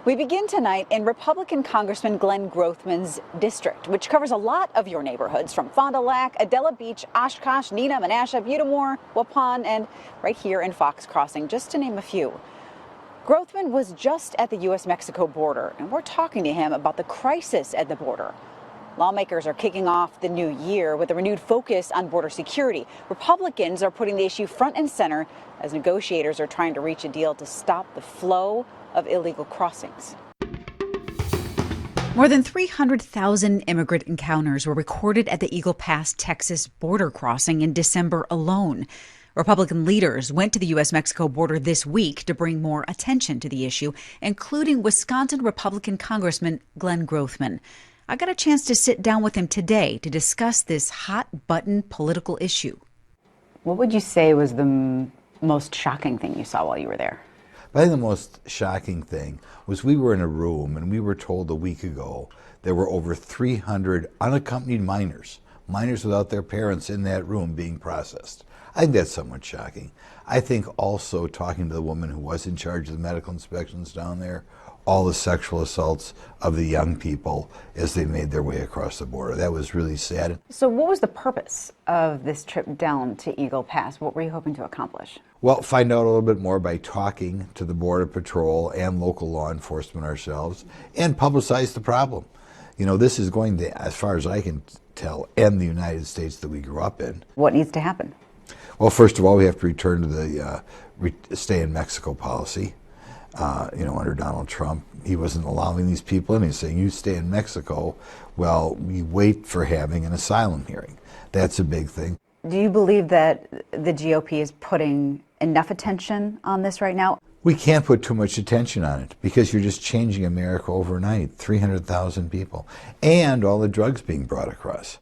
We begin tonight in Republican Congressman Glenn Grothman's district, which covers a lot of your neighborhoods from Fond du Lac, Adela Beach, Oshkosh, Neenah, Menasha, Butamore, Waupun, and right here in Fox Crossing, just to name a few. Grothman was just at the U.S.-Mexico border, and we're talking to him about the crisis at the border. Lawmakers are kicking off the new year with a renewed focus on border security. Republicans are putting the issue front and center as negotiators are trying to reach a deal to stop the flow of illegal crossings. More than 300,000 immigrant encounters were recorded at the Eagle Pass, Texas border crossing in December alone. Republican leaders went to the U.S.-Mexico border this week to bring more attention to the issue, including Wisconsin Republican Congressman Glenn Grothman. I got a chance to sit down with him today to discuss this hot-button political issue. What would you say was the most shocking thing you saw while you were there? I think the most shocking thing was we were in a room and we were told a week ago there were over 300 unaccompanied minors without their parents in that room being processed. I think that's somewhat shocking. I think also talking to the woman who was in charge of the medical inspections down there, all the sexual assaults of the young people as they made their way across the border. That was really sad. So what was the purpose of this trip down to Eagle Pass? What were you hoping to accomplish? Well, find out a little bit more by talking to the Border Patrol and local law enforcement ourselves and publicize the problem. You know, this is going to, as far as I can tell, end the United States that we grew up in. What needs to happen? Well, first of all, we have to return to the stay in Mexico policy. Under Donald Trump, he wasn't allowing these people in. He's saying, you stay in Mexico. Well, we wait for having an asylum hearing. That's a big thing. Do you believe that the GOP is putting enough attention on this right now? We can't put too much attention on it because you're just changing America overnight. 300,000 people and all the drugs being brought across.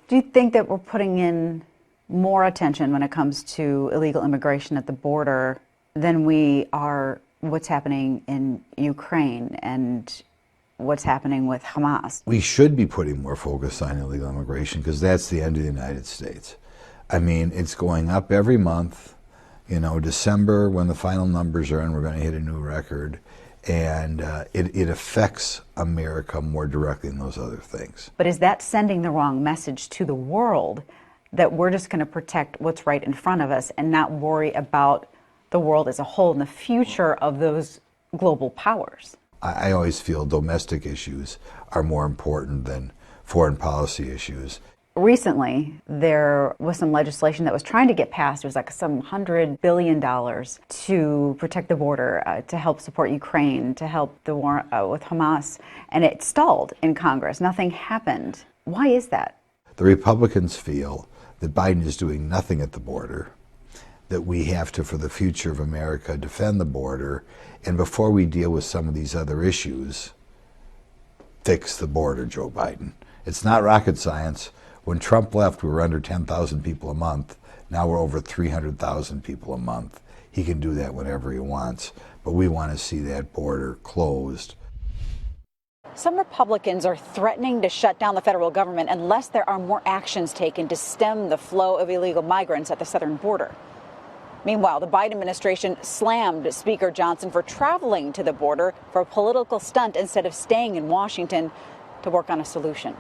Do you think that we're putting in more attention when it comes to illegal immigration at the border than we are what's happening in Ukraine and what's happening with Hamas? We should be putting more focus on illegal immigration because that's the end of the United States. I mean, it's going up every month. December, when the final numbers are in, we're going to hit a new record. And it affects America more directly than those other things. But is that sending the wrong message to the world that we're just going to protect what's right in front of us and not worry about the world as a whole and the future of those global powers? I always feel domestic issues are more important than foreign policy issues. Recently, there was some legislation that was trying to get passed. It was like some $100 billion to protect the border, to help support Ukraine, to help the war with Hamas. And it stalled in Congress. Nothing happened. Why is that? The Republicans feel that Biden is doing nothing at the border, that we have to, for the future of America, defend the border, and before we deal with some of these other issues, fix the border, Joe Biden. It's not rocket science. When Trump left, we were under 10,000 people a month. Now we're over 300,000 people a month. He can do that whenever he wants, but we want to see that border closed. Some Republicans are threatening to shut down the federal government unless there are more actions taken to stem the flow of illegal migrants at the southern border. Meanwhile, the Biden administration slammed Speaker Johnson for traveling to the border for a political stunt instead of staying in Washington to work on a solution.